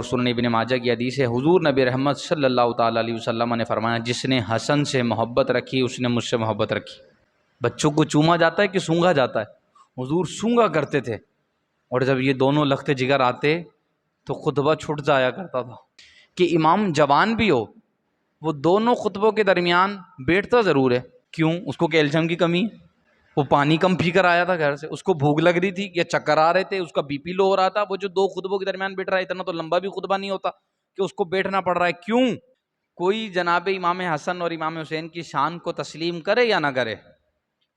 سنن ابن ماجہ کی حدیث ہے، حضور نبی رحمت صلی اللہ تعالی علیہ وسلم نے فرمایا جس نے حسن سے محبت رکھی اس نے مجھ سے محبت رکھی۔ بچوں کو چوما جاتا ہے کہ سونگا جاتا ہے؟ حضور سونگا کرتے تھے، اور جب یہ دونوں لخت جگر آتے تو خطبہ چھٹ جایا کرتا تھا۔ کہ امام جوان بھی ہو وہ دونوں خطبوں کے درمیان بیٹھتا ضرور ہے، کیوں؟ اس کو کیلشیم کی کمی ہے، وہ پانی کم پی کر آیا تھا گھر سے، اس کو بھوک لگ رہی تھی یا چکر آ رہے تھے، اس کا بی پی لو ہو رہا تھا، وہ جو دو خطبوں کے درمیان بیٹھ رہا ہے، اتنا تو لمبا بھی خطبہ نہیں ہوتا کہ اس کو بیٹھنا پڑ رہا ہے، کیوں؟ کوئی جناب امام حسن اور امام حسین کی شان کو تسلیم کرے یا نہ کرے،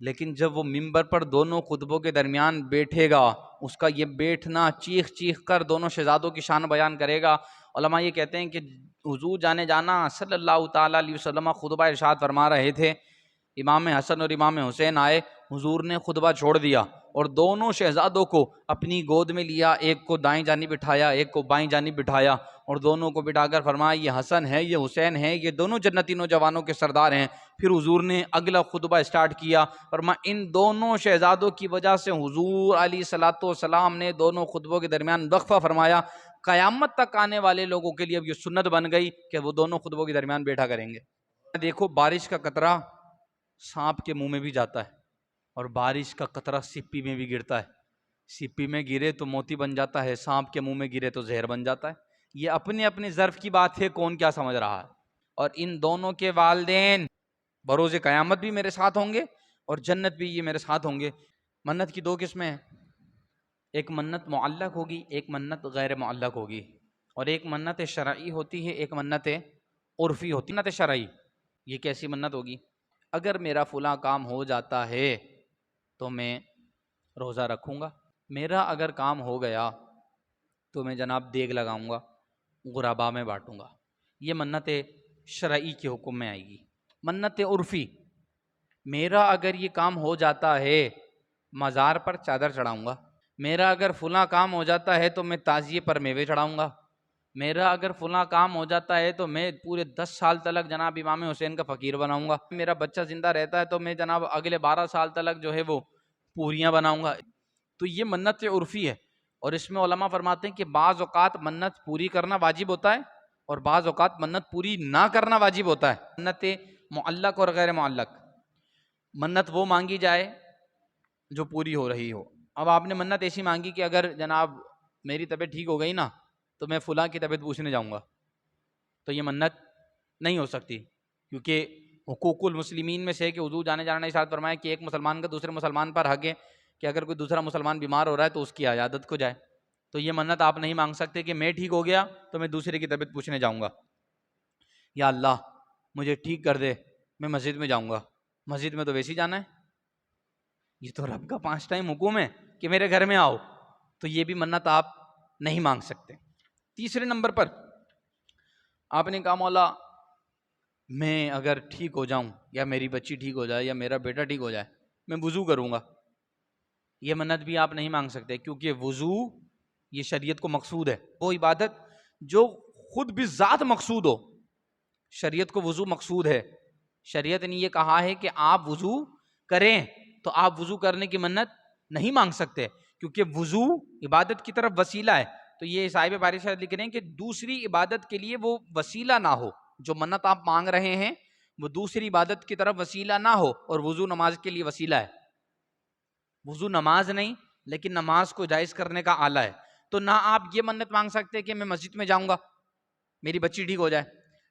لیکن جب وہ ممبر پر دونوں خطبوں کے درمیان بیٹھے گا، اس کا یہ بیٹھنا چیخ چیخ کر دونوں شہزادوں کی شان بیان کرے گا۔ علماء یہ کہتے ہیں کہ حضور جانے جانا صلی اللہ تعالیٰ علیہ وسلم خطبہ ارشاد فرما رہے تھے، امام حسن اور امام حسین آئے، حضور نے خطبہ چھوڑ دیا اور دونوں شہزادوں کو اپنی گود میں لیا، ایک کو دائیں جانب بٹھایا، ایک کو بائیں جانب بٹھایا، اور دونوں کو بٹھا کر فرمایا یہ حسن ہے، یہ حسین ہے، یہ دونوں جنتی نوجوانوں کے سردار ہیں۔ پھر حضور نے اگلا خطبہ اسٹارٹ کیا، فرمایا ان دونوں شہزادوں کی وجہ سے حضور علیہ الصلوۃ والسلام نے دونوں خطبوں کے درمیان وقفہ فرمایا، قیامت تک آنے والے لوگوں کے لیے اب یہ سنت بن گئی کہ وہ دونوں خطبوں کے درمیان بیٹھا کریں گے۔ دیکھو بارش کا قطرہ سانپ کے منہ میں بھی جاتا ہے، اور بارش کا قطرہ سپی میں بھی گرتا ہے، سپی میں گرے تو موتی بن جاتا ہے، سانپ کے منہ میں گرے تو زہر بن جاتا ہے۔ یہ اپنے اپنے ظرف کی بات ہے، کون کیا سمجھ رہا ہے۔ اور ان دونوں کے والدین بروز قیامت بھی میرے ساتھ ہوں گے اور جنت بھی یہ میرے ساتھ ہوں گے۔ منت کی دو قسمیں ہیں، ایک منت معلق ہوگی، ایک منت غیر معلق ہوگی، اور ایک منت شرعی ہوتی ہے، ایک منت عرفی ہوتی ہے۔ منت شرعی یہ کیسی منت ہوگی؟ اگر میرا فلاں کام ہو جاتا ہے تو میں روزہ رکھوں گا، میرا اگر کام ہو گیا تو میں جناب دیگ لگاؤں گا، غربا میں بانٹوں گا۔ یہ منت شرعی کے حکم میں آئے گی۔ منت عرفی، میرا اگر یہ کام ہو جاتا ہے مزار پر چادر چڑھاؤں گا، میرا اگر فلاں کام ہو جاتا ہے تو میں تعزیے پر میوے چڑھاؤں گا، میرا اگر فلاں کام ہو جاتا ہے تو میں پورے 10 سال تلک جناب امام حسین کا فقیر بناؤں گا، میرا بچہ زندہ رہتا ہے تو میں جناب اگلے 12 سال تلک جو ہے وہ پوریاں بناؤں گا۔ تو یہ منت عرفی ہے، اور اس میں علماء فرماتے ہیں کہ بعض اوقات منت پوری کرنا واجب ہوتا ہے اور بعض اوقات منت پوری نہ کرنا واجب ہوتا ہے۔ منت معلق اور غیر معلق، منت وہ مانگی جائے جو پوری ہو رہی ہو۔ اب آپ نے منت ایسی مانگی کہ اگر جناب میری طبیعت ٹھیک ہو گئی نا تو میں فلاں کی طبیعت پوچھنے جاؤں گا، تو یہ منت نہیں ہو سکتی، کیونکہ حقوق المسلمین میں سے کہ حضور جانے جانا ارشاد فرمایا کہ ایک مسلمان کا دوسرے مسلمان پر حق ہے کہ اگر کوئی دوسرا مسلمان بیمار ہو رہا ہے تو اس کی عیادت کو جائے، تو یہ منت آپ نہیں مانگ سکتے کہ میں ٹھیک ہو گیا تو میں دوسرے کی طبیعت پوچھنے جاؤں گا، یا اللہ مجھے ٹھیک کر دے میں مسجد میں جاؤں گا، مسجد میں تو ویسے ہی جانا ہے، یہ تو رب کا 5 ٹائم حکم ہے کہ میرے گھر میں آؤ، تو یہ بھی منت آپ نہیں مانگ سکتے۔ تیسرے نمبر پر آپ نے کہا مولا میں اگر ٹھیک ہو جاؤں یا میری بچی ٹھیک ہو جائے یا میرا بیٹا ٹھیک ہو جائے میں وضو کروں گا، یہ منت بھی آپ نہیں مانگ سکتے، کیونکہ وضو یہ شریعت کو مقصود ہے، وہ عبادت جو خود بھی ذات مقصود ہو، شریعت کو وضو مقصود ہے۔ شریعت نے یہ کہا ہے کہ آپ وضو کریں، تو آپ وضو کرنے کی منت نہیں مانگ سکتے، کیونکہ وضو عبادت کی طرف وسیلہ ہے۔ تو یہ صاحب باری شاید لکھ رہے ہیں کہ دوسری عبادت کے لیے وہ وسیلہ نہ ہو، جو منت آپ مانگ رہے ہیں وہ دوسری عبادت کی طرف وسیلہ نہ ہو، اور وضو نماز کے لیے وسیلہ ہے۔ وضو نماز نہیں لیکن نماز کو جائز کرنے کا آلہ ہے، تو نہ آپ یہ منت مانگ سکتے کہ میں مسجد میں جاؤں گا میری بچی ٹھیک ہو جائے،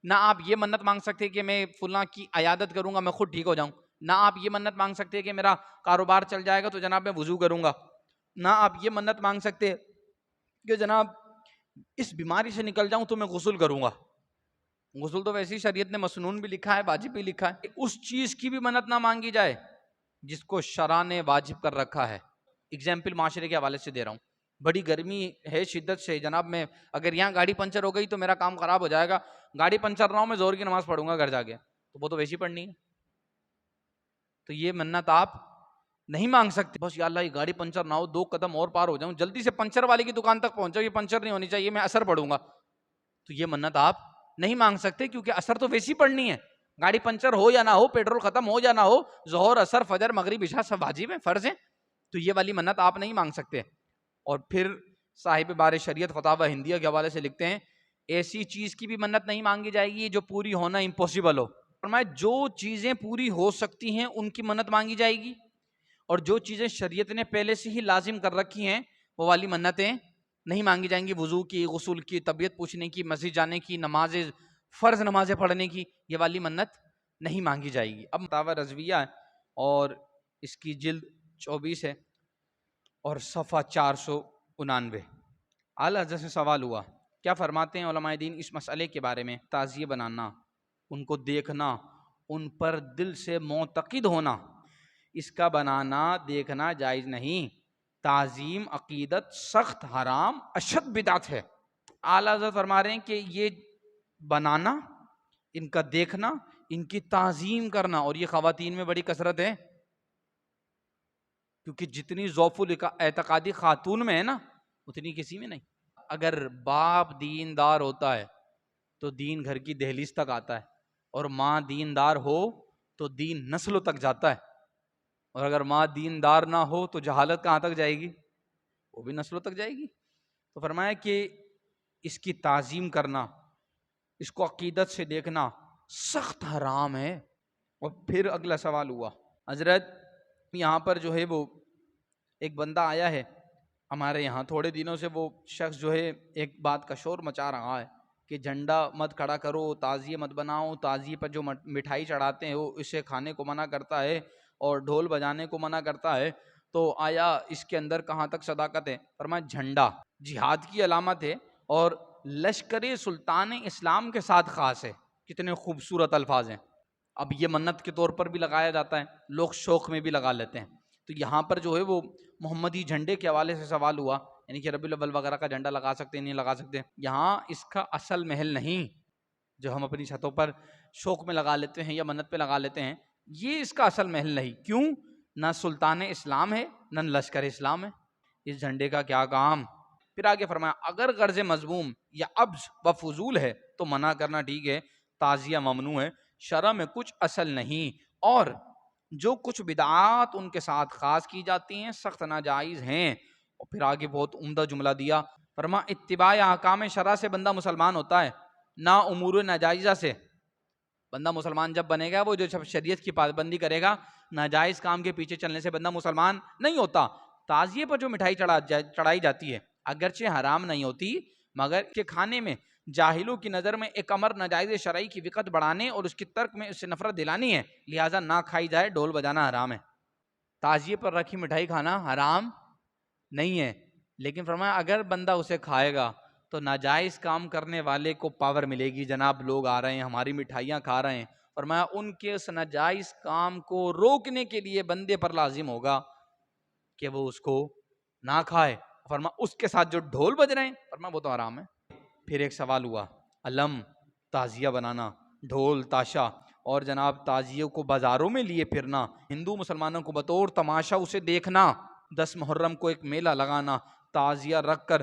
نہ آپ یہ منت مانگ سکتے کہ میں فلاں کی عیادت کروں گا میں خود ٹھیک ہو جاؤں، نہ آپ یہ منت مانگ سکتے کہ میرا کاروبار چل جائے گا تو جناب میں وضو کروں گا، نہ آپ یہ منت مانگ سکتے کہ جناب اس بیماری سے نکل جاؤں تو میں غسل کروں گا۔ غسل تو ویسے ہی شریعت نے مسنون بھی لکھا ہے، واجب بھی لکھا ہے، اس چیز کی بھی منت نہ مانگی جائے جس کو شرع نے واجب کر رکھا ہے۔ اگزامپل معاشرے کے حوالے سے دے رہا ہوں، بڑی گرمی ہے شدت سے، جناب میں اگر یہاں گاڑی پنچر ہو گئی تو میرا کام خراب ہو جائے گا، گاڑی پنچر نہ ہو میں زور کی نماز پڑھوں گا گھر جا کے، تو وہ تو ویسی پڑھنی ہے، تو یہ منت آپ نہیں مانگ سکتے بس یا اللہ یہ گاڑی پنچر نہ ہو، 2 قدم اور پار ہو جاؤں، جلدی سے پنچر والے کی دکان تک پہنچ جاؤ، یہ پنچر نہیں ہونی چاہیے میں اثر پڑھوں گا، تو یہ منت آپ نہیں مانگ سکتے، کیونکہ اثر تو ویسی پڑھنی ہے، گاڑی پنچر ہو یا نہ ہو، پیٹرول ختم ہو یا نہ ہو، ظہر اثر فجر مغرب عشاء سب واجب ہیں، فرض ہیں، تو یہ والی منت آپ نہیں مانگ سکتے۔ اور پھر صاحب بار شریعت فتاوی ہندیہ کے حوالے سے لکھتے ہیں ایسی چیز کی بھی منت نہیں مانگی جائے گی جو پوری ہونا امپاسبل ہو. فرمایا جو چیزیں پوری ہو سکتی ہیں ان کی منت مانگی جائے گی، اور جو چیزیں شریعت نے پہلے سے ہی لازم کر رکھی ہیں وہ والی منتیں نہیں مانگی جائیں گی. وضو کی، غسل کی، طبیعت پوچھنے کی، مسجد جانے کی، نمازیں، فرض نمازیں پڑھنے کی، یہ والی منت نہیں مانگی جائے گی. اب فتاوی رضویہ ہے اور اس کی جلد 24 ہے اور صفحہ 499. اعلیٰ حضرت سے سوال ہوا، کیا فرماتے ہیں علماء دین اس مسئلے کے بارے میں؟ تعزیے بنانا، ان کو دیکھنا، ان پر دل سے معتقد ہونا، اس کا بنانا دیکھنا جائز نہیں. تعظیم عقیدت سخت حرام اشد بدعت ہے. اعلیٰ حضرت فرما رہے ہیں کہ یہ بنانا، ان کا دیکھنا، ان کی تعظیم کرنا، اور یہ خواتین میں بڑی کثرت ہے، کیونکہ جتنی ذوف الاعتقادی خاتون میں ہے نا اتنی کسی میں نہیں. اگر باپ دیندار ہوتا ہے تو دین گھر کی دہلیز تک آتا ہے، اور ماں دیندار ہو تو دین نسلوں تک جاتا ہے، اور اگر ماں دیندار نہ ہو تو جہالت کہاں تک جائے گی؟ وہ بھی نسلوں تک جائے گی. تو فرمایا کہ اس کی تعظیم کرنا، اس کو عقیدت سے دیکھنا سخت حرام ہے. اور پھر اگلا سوال ہوا، حضرت یہاں پر جو ہے وہ ایک بندہ آیا ہے ہمارے یہاں، تھوڑے دنوں سے وہ شخص جو ہے ایک بات کا شور مچا رہا ہے کہ جھنڈا مت کھڑا کرو، تعزیے مت بناؤ، تعزیے پر جو مٹھائی چڑھاتے ہیں وہ اسے کھانے کو منع کرتا ہے اور ڈھول بجانے کو منع کرتا ہے. تو آیا اس کے اندر کہاں تک صداقت ہے؟ فرمایا جھنڈا جہاد کی علامت ہے اور لشکر سلطان اسلام کے ساتھ خاص ہے. کتنے خوبصورت الفاظ ہیں. اب یہ منت کے طور پر بھی لگایا جاتا ہے، لوگ شوق میں بھی لگا لیتے ہیں. تو یہاں پر جو ہے وہ محمدی جھنڈے کے حوالے سے سوال ہوا، یعنی کہ ربیع الاول وغیرہ کا جھنڈا لگا سکتے ہیں نہیں لگا سکتے. یہاں اس کا اصل محل نہیں جو ہم اپنی چھتوں پر شوق میں لگا لیتے ہیں یا منت پہ لگا لیتے ہیں، یہ اس کا اصل محل نہیں. کیوں؟ نہ سلطان اسلام ہے نہ لشکر اسلام ہے، اس جھنڈے کا کیا کام؟ پھر آگے فرمایا اگر غرض مذموم یا عبث و فضول ہے تو منع کرنا ٹھیک ہے، تعزیہ ممنوع ہے، شرع میں کچھ اصل نہیں. اور جو کچھ بدعات ان کے ساتھ خاص کی جاتی ہیں سخت ناجائز ہیں. اور پھر آگے بہت عمدہ جملہ دیا، فرما اتباع احکام شرع سے بندہ مسلمان ہوتا ہے، نہ امور ناجائزہ سے. بندہ مسلمان جب بنے گا وہ جو شریعت کی پابندی کرے گا، ناجائز کام کے پیچھے چلنے سے بندہ مسلمان نہیں ہوتا. تعزیے پر جو مٹھائی چڑھائی جاتی ہے اگرچہ حرام نہیں ہوتی، مگر کے کھانے میں جاہلوں کی نظر میں ایک امر ناجائز شرعی کی وقت بڑھانے اور اس کی ترک میں اس سے نفرت دلانی ہے، لہٰذا نہ کھائی جائے. ڈھول بجانا حرام ہے، تعزیے پر رکھی مٹھائی کھانا حرام نہیں ہے. لیکن فرمایا اگر بندہ اسے کھائے گا تو ناجائز کام کرنے والے کو پاور ملے گی، جناب لوگ آ رہے ہیں ہماری مٹھائیاں کھا رہے ہیں. فرمایا ان کے اس ناجائز کام کو روکنے کے لیے بندے پر لازم ہوگا کہ وہ اس کو نہ کھائے. فرمایا اس کے ساتھ جو ڈھول بج رہے ہیں فرمایا وہ تو حرام ہے. پھر ایک سوال ہوا، علم، تعزیہ بنانا، ڈھول تاشا اور جناب تعزیوں کو بازاروں میں لیے پھرنا، ہندو مسلمانوں کو بطور تماشا اسے دیکھنا، 10 محرم کو ایک میلہ لگانا، تعزیہ رکھ کر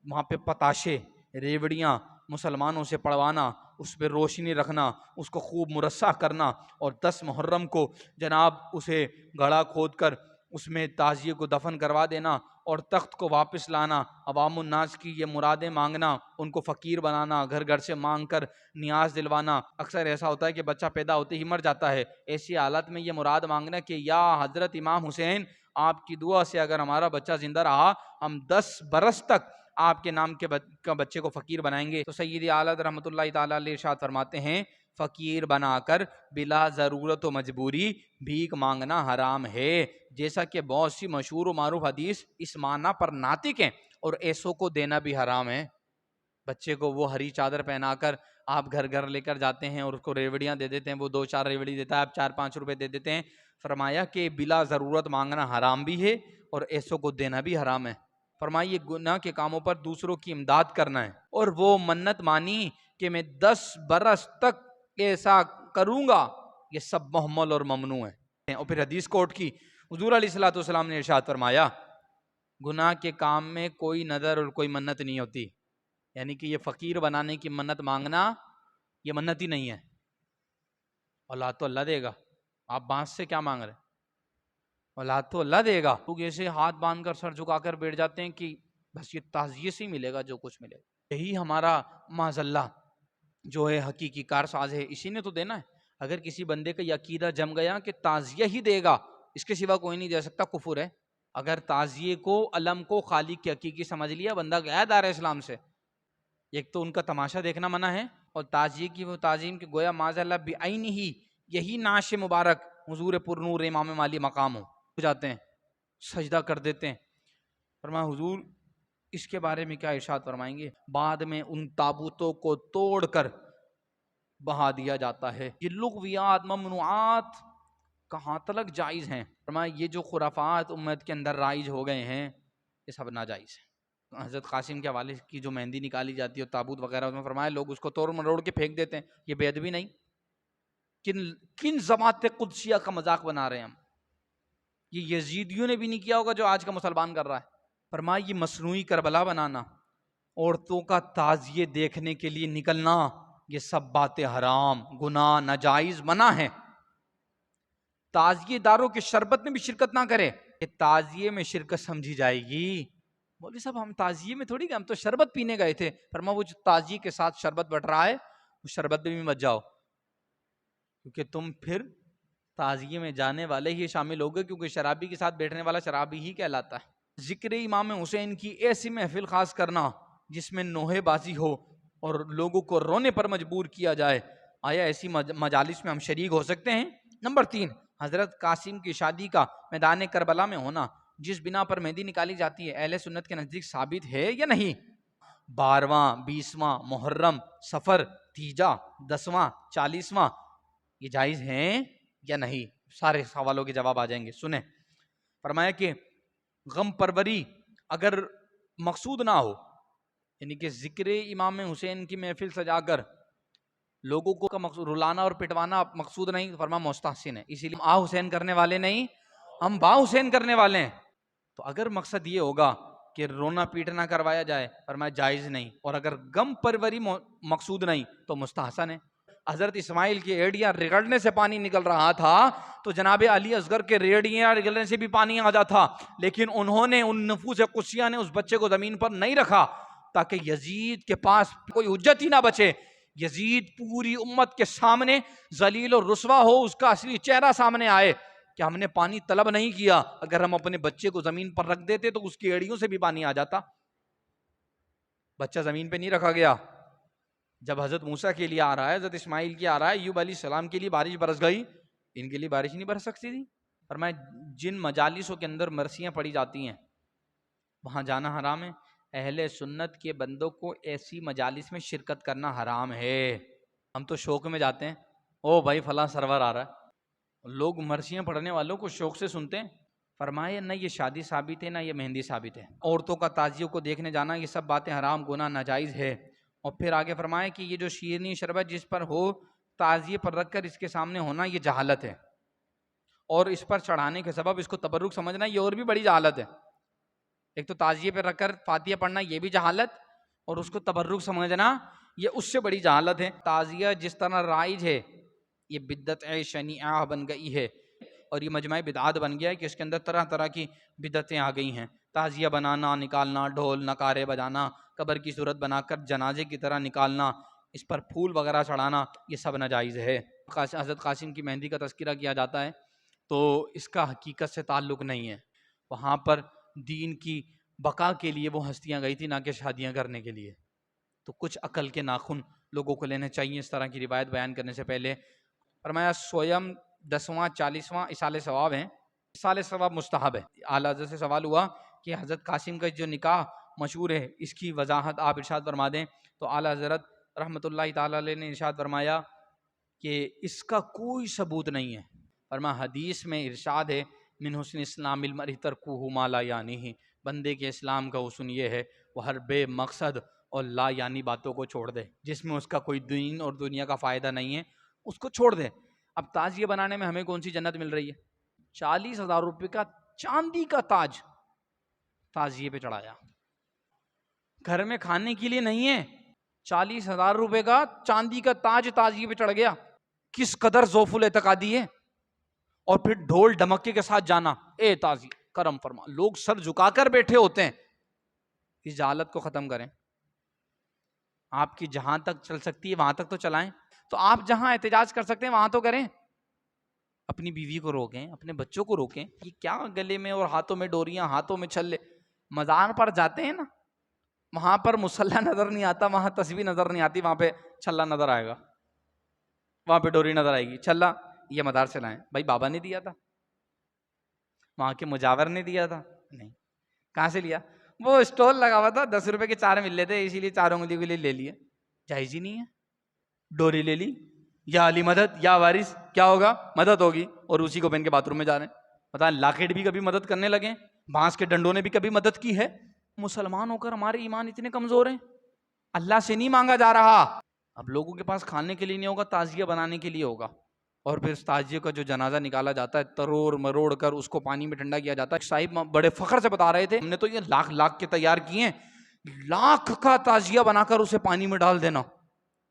وہاں پہ پتاشے، ریوڑیاں مسلمانوں سے پڑھوانا، اس پہ روشنی رکھنا، اس کو خوب مرصع کرنا، اور 10 محرم کو جناب اسے گڑھا کھود کر اس میں تعزیے کو دفن کروا دینا اور تخت کو واپس لانا، عوام الناس کی یہ مرادیں مانگنا، ان کو فقیر بنانا، گھر گھر سے مانگ کر نیاز دلوانا. اکثر ایسا ہوتا ہے کہ بچہ پیدا ہوتے ہی مر جاتا ہے، ایسی حالت میں یہ مراد مانگنا کہ یا حضرت امام حسین آپ کی دعا سے اگر ہمارا بچہ زندہ رہا ہم 10 برس تک آپ کے نام کے بچے کو فقیر بنائیں گے. تو سید اعلیٰ رحمۃ اللہ تعالیٰ علیہ ارشاد فرماتے ہیں فقیر بنا کر بلا ضرورت و مجبوری بھیک مانگنا حرام ہے، جیسا کہ بہت سی مشہور و معروف حدیث اس معنی پر ناطق ہیں، اور ایسوں کو دینا بھی حرام ہے. بچے کو وہ ہری چادر پہنا کر آپ گھر گھر لے کر جاتے ہیں اور اس کو ریوڑیاں دے دیتے ہیں، وہ 2-4 ریوڑی دیتا ہے، آپ 4-5 روپے دے دیتے ہیں. فرمایا کہ بلا ضرورت مانگنا حرام بھی ہے اور ایسوں کو دینا بھی حرام ہے. فرمایا یہ گناہ کے کاموں پر دوسروں کی امداد کرنا ہے، اور وہ منت مانی کہ میں 10 برس تک ایسا کروں گا، یہ سب محمل اور ممنوع ہے. اور پھر حدیث کوٹ کی، حضور علیہ الصلوۃ والسلام نے ارشاد فرمایا گناہ کے کام میں کوئی نظر اور کوئی منت نہیں ہوتی، یعنی کہ یہ فقیر بنانے کی منت مانگنا یہ منت ہی نہیں ہے. اولاد تو اللہ دے گا، آپ بانس سے کیا مانگ رہے؟ اولاد تو اللہ دے گا. لوگ ایسے ہاتھ باندھ کر سر جھکا کر بیٹھ جاتے ہیں کہ بس یہ تعزیے سے ہی ملے گا جو کچھ ملے گا. یہی ہمارا معاذ اللہ جو ہے حقیقی کارساز ہے، اسی نے تو دینا ہے. اگر کسی بندے کا یہ عقیدہ جم گیا کہ تعزیہ ہی دے گا، اس کے سوا کوئی نہیں دے سکتا، کفر ہے. اگر تعزیے کو، علم کو خالق کے حقیقی سمجھ لیا، بندہ گیا دار اسلام سے. ایک تو ان کا تماشا دیکھنا منع ہے، اور تعزیے کی وہ تعظیم کہ گویا معاذ اللہ بعین ہی یہی نعش مبارک حضور پر نور امام مالی مقام ہو جاتے ہیں، سجدہ کر دیتے ہیں. فرمایا حضور اس کے بارے میں کیا ارشاد فرمائیں گے؟ بعد میں ان تابوتوں کو توڑ کر بہا دیا جاتا ہے. یہ لغویات ممنوعات کہاں تلک جائز ہیں؟ فرمایا یہ جو خرافات امت کے اندر رائج ہو گئے ہیں یہ سب ناجائز ہیں. حضرت قاسم کے حوالے کی جو مہندی نکالی جاتی ہے تابوت وغیرہ، اس میں فرمایا لوگ اس کو توڑ مروڑ کے پھینک دیتے ہیں. یہ بے ادبی نہیں؟ کن ذوات قدسیہ کا مذاق بنا رہے ہیں ہم. یہ یزیدیوں نے بھی نہیں کیا ہوگا جو آج کا مسلمان کر رہا ہے. فرمایا یہ مصنوعی کربلا بنانا، عورتوں کا تعزیے دیکھنے کے لیے نکلنا، یہ سب باتیں حرام، گناہ، ناجائز، منع ہیں. تعزیے داروں کے شربت میں بھی شرکت نہ کرے. کہ تعزیے میں شرکت سمجھی جائے گی. مولوی صاحب ہم تعزیے میں تھوڑی گئے، ہم تو شربت پینے گئے تھے. فرمایا وہ جو تعزیے کے ساتھ شربت بٹ رہا ہے وہ شربت میں بھی مت جاؤ، کیونکہ تم پھر تعزیے میں جانے والے ہی شامل ہو گئے، کیونکہ شرابی کے ساتھ بیٹھنے والا شرابی ہی کہلاتا ہے. ذکر امام حسین کی ایسی محفل خاص کرنا جس میں نوحے بازی ہو اور لوگوں کو رونے پر مجبور کیا جائے، آیا ایسی مجالس میں ہم شریک ہو سکتے ہیں؟ نمبر 3، حضرت قاسم کی شادی کا میدان کربلا میں ہونا جس بنا پر مہندی نکالی جاتی ہے، اہل سنت کے نزدیک ثابت ہے یا نہیں؟ 12واں، 20واں محرم، سفر، تیجا، 10واں، 40واں یہ جائز ہیں یا نہیں؟ سارے سوالوں کے جواب آ جائیں گے. سنیں. فرمایا کہ غم پروری اگر مقصود نہ ہو، یعنی کہ ذکر امام حسین کی محفل سجا کر لوگوں کو مقصود رلانا اور پٹوانا مقصود نہیں، فرما مستحسن ہے. اسی لیے آ حسین کرنے والے نہیں، ہم با حسین کرنے والے ہیں. تو اگر مقصد یہ ہوگا کہ رونا پیٹنا کروایا جائے، فرمایا جائز نہیں. اور اگر غم پروری مقصود نہیں تو مستحسن ہے. حضرت اسماعیل کی ایڑیاں رگڑنے سے پانی نکل رہا تھا تو جناب علی اصغر کے ریڑیاں رگڑنے سے بھی پانی آ جاتا، لیکن انہوں نے، ان نفوس قدسیہ نے اس بچے کو زمین پر نہیں رکھا تاکہ یزید کے پاس کوئی حجت ہی نہ بچے. یزید پوری امت کے سامنے ذلیل اور رسوا ہو، اس کا اصلی چہرہ سامنے آئے کہ ہم نے پانی طلب نہیں کیا، اگر ہم اپنے بچے کو زمین پر رکھ دیتے تو اس کی ایڑیوں سے بھی پانی آ جاتا. بچہ زمین پہ نہیں رکھا گیا. جب حضرت موسیٰ کے لیے آ رہا ہے، حضرت اسماعیل کے آ رہا ہے، ایوب علیہ السلام کے لیے بارش برس گئی، ان کے لیے بارش نہیں برس سکتی تھی. فرمایا جن مجالسوں کے اندر مرثیاں پڑھی جاتی ہیں وہاں جانا حرام ہے. اہل سنت کے بندوں کو ایسی مجالس میں شرکت کرنا حرام ہے. ہم تو شوق میں جاتے ہیں، او بھائی فلاں سرور آ رہا ہے، لوگ مرثیاں پڑھنے والوں کو شوق سے سنتے ہیں. فرمایا نہ یہ شادی ثابت ہے نہ یہ مہندی ثابت ہے. عورتوں کا تعزیوں کو دیکھنے جانا یہ سب باتیں حرام، گناہ، ناجائز ہے. اور پھر آگے فرمایا کہ یہ جو شیرنی شربت جس پر ہو تعزیے پر رکھ کر اس کے سامنے ہونا یہ جہالت ہے، اور اس پر چڑھانے کے سبب اس کو تبرک سمجھنا یہ اور بھی بڑی جہالت ہے. ایک تو تعزیے پہ رکھ کر فاتحہ پڑھنا یہ بھی جہالت، اور اس کو تبرک سمجھنا یہ اس سے بڑی جہالت ہے. تعزیہ جس طرح رائج ہے یہ بدعت شنیعہ بن گئی ہے، اور یہ مجمع بدعات بن گیا ہے کہ اس کے اندر طرح طرح کی بدعتیں آ گئی ہیں. تعزیہ بنانا، نکالنا، ڈھول نکارے بجانا، قبر کی صورت بنا کر جنازے کی طرح نکالنا، اس پر پھول وغیرہ چڑھانا یہ سب ناجائز ہے. حضرت قاسم کی مہندی کا تذکرہ کیا جاتا ہے تو اس کا حقیقت سے تعلق نہیں ہے. وہاں پر دین کی بقا کے لیے وہ ہستیاں گئی تھی، نہ کہ شادیاں کرنے کے لیے. تو کچھ عقل کے ناخن لوگوں کو لینے چاہیے اس طرح کی روایت بیان کرنے سے پہلے. فرمایا سویم 10واں 40واں اصال ثواب ہیں. اصال ثواب مستحب ہے. اعلیٰ حضرت سے سوال ہوا کہ حضرت قاسم کا جو نکاح مشہور ہے اس کی وضاحت آپ ارشاد فرما دیں. تو اعلیٰ حضرت رحمۃ اللہ تعالی علیہ نے ارشاد فرمایا کہ اس کا کوئی ثبوت نہیں ہے. فرمایا حدیث میں ارشاد ہے من حسن اسلام المرء ترکہ ما لا یعنیہ، بندے کے اسلام کا حسن یہ ہے وہ ہر بے مقصد اور لا یعنی باتوں کو چھوڑ دے، جس میں اس کا کوئی دین اور دنیا کا فائدہ نہیں ہے اس کو چھوڑ دے. اب تعزیہ بنانے میں ہمیں کون سی جنت مل رہی ہے؟ 40,000 روپے کا چاندی کا تاج تعزیے پہ چڑھایا، گھر میں کھانے کے لیے نہیں ہے. 40,000 روپے کا چاندی کا تاج تعزیے پہ چڑھ گیا. کس قدر ذوف الاعتقادی ہے. اور پھر ڈھول ڈمکے کے ساتھ جانا، اے تعزیہ کرم فرما، لوگ سر جھکا کر بیٹھے ہوتے ہیں. اس جہالت کو ختم کریں. آپ کی جہاں تک چل سکتی ہے وہاں تک تو چلائیں. تو آپ جہاں احتجاج کر سکتے ہیں وہاں تو کریں. اپنی بیوی کو روکیں, اپنے بچوں کو روکیں. یہ کیا گلے میں اور ہاتھوں میں ڈوریاں, ہاتھوں میں چھلے. مزار پر جاتے ہیں نا, وہاں پر مصلی نظر نہیں آتا, وہاں تسبیح نظر نہیں آتی, وہاں پہ چھلا نظر آئے گا, وہاں پہ ڈوری نظر آئے گی. چھلا یہ مدار سے لائیں. بھائی بابا نے دیا تھا, وہاں کے مجاور نے دیا تھا؟ نہیں. کہاں سے لیا؟ وہ اسٹول لگا ہوا تھا, 10 روپے کے 4 مل لیتے, اسی لیے 4 انگلی کے لیے لے لیے. جائز ہی نہیں ہے. ڈوری لے لی, یا علی مدد یا وارث, کیا ہوگا؟ مدد ہوگی, اور اسی کو پہن کے باتھ روم میں جا رہے ہیں. بتائیں, لاکٹ بھی کبھی مدد کرنے لگے, بانس کے ڈنڈوں نے بھی کبھی مدد کی ہے؟ مسلمان ہو کر ہمارے ایمان اتنے کمزور ہیں. اللہ سے نہیں مانگا جا رہا. اب لوگوں کے پاس کھانے کے لیے نہیں ہوگا, تعزیہ بنانے کے لیے ہوگا. اور پھر اس تعزیے کا جو جنازہ نکالا جاتا ہے, تروڑ مروڑ کر اس کو پانی میں ٹھنڈا کیا جاتا ہے. صاحب بڑے فخر سے بتا رہے تھے, ہم نے تو یہ لاکھ کے تیار کیے ہیں, لاکھ کا تعزیہ بنا کر اسے پانی میں ڈال دینا,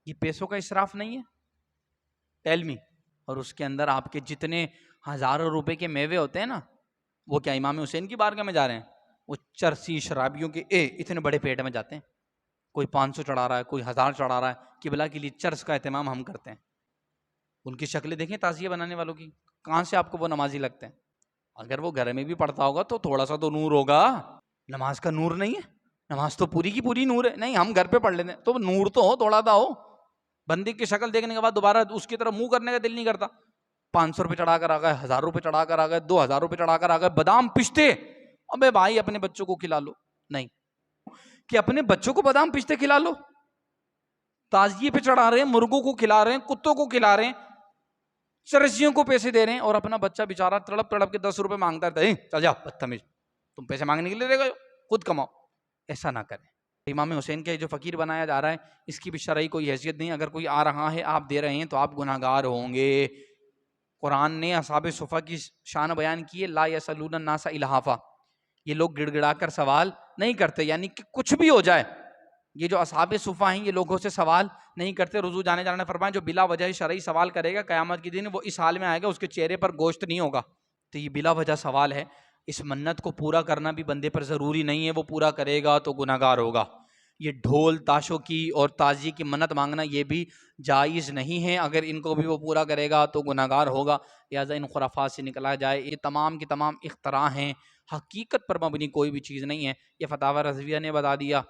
یہ پیسوں کا اسراف نہیں ہے؟ Tell me. اور اس کے اندر آپ کے جتنے ہزاروں روپے کے میوے ہوتے ہیں نا, وہ کیا امام حسین کی بارگاہ میں جا رہے ہیں؟ وہ چرسی شرابیوں کے اتنے بڑے پیٹ میں جاتے ہیں. کوئی 500 چڑھا رہا ہے, کوئی 1000 چڑھا رہا ہے, قبلہ کے لیے چرس کا اہتمام ہم کرتے ہیں. ان کی شکلیں دیکھیں تعزیہ بنانے والوں کی, کہاں سے آپ کو وہ نمازی لگتے ہیں؟ اگر وہ گھر میں بھی پڑھتا ہوگا تو تھوڑا سا تو نور ہوگا. نماز کا نور نہیں ہے, نماز تو پوری کی پوری نور ہے. نہیں, ہم گھر پہ پڑھ لیتے ہیں, تو نور تو ہو, تھوڑا سا ہو. بندے کی شکل دیکھنے کے بعد دوبارہ اس کی طرف منہ کرنے کا دل نہیں کرتا. 500 روپے چڑھا کر آ گئے, 1000 روپے چڑھا کر آ گئے, 2000 روپے چڑھا کر آ گئے, بادام پستے. ابے بھائی, اپنے بچوں کو کھلا لو. نہیں, کہ اپنے بچوں کو بادام پستے کھلا لو. تعزیے پہ چڑھا رہے ہیں, مرغوں کو کھلا رہے ہیں, کتوں کو کھلا رہے ہیں, چرسیوں کو پیسے دے رہے ہیں, اور اپنا بچہ بےچارہ تڑپ تڑپ کے 10 روپے مانگتا ہے. چل جاؤ بدتمیز, تم پیسے مانگنے کے لیے دے گئے ہو, خود کماؤ. ایسا نہ کریں. امام حسین کے جو فقیر بنایا جا رہا ہے, اس کی بھی شرعی کوئی حیثیت نہیں. اگر کوئی آ رہا ہے, آپ دے رہے ہیں, تو آپ گناہگار ہوں گے. قرآن نے اصحاب صفا کی شان بیان کی ہے, لا یسألون الناس الحافا. یہ لوگ گڑ گڑا کر سوال نہیں کرتے, یعنی کہ کچھ بھی ہو جائے, یہ جو اصحاب صفا ہیں یہ لوگوں سے سوال نہیں کرتے. رضو جانے جانے فرمایا, جو بلا وجہ شرعی سوال کرے گا قیامت کے دن وہ اس حال میں آئے گا, اس کے چہرے پر گوشت نہیں ہوگا. تو یہ بلا وجہ سوال ہے. اس منت کو پورا کرنا بھی بندے پر ضروری نہیں ہے, وہ پورا کرے گا تو گناہگار ہوگا. یہ ڈھول تاشوں کی اور تعزیے کی منت مانگنا یہ بھی جائز نہیں ہے, اگر ان کو بھی وہ پورا کرے گا تو گناہگار ہوگا. لہٰذا ان خرافات سے نکلا جائے. یہ تمام کی تمام اختراع ہیں, حقیقت پر مبنی کوئی بھی چیز نہیں ہے. یہ فتاوی رضویہ نے بتا دیا.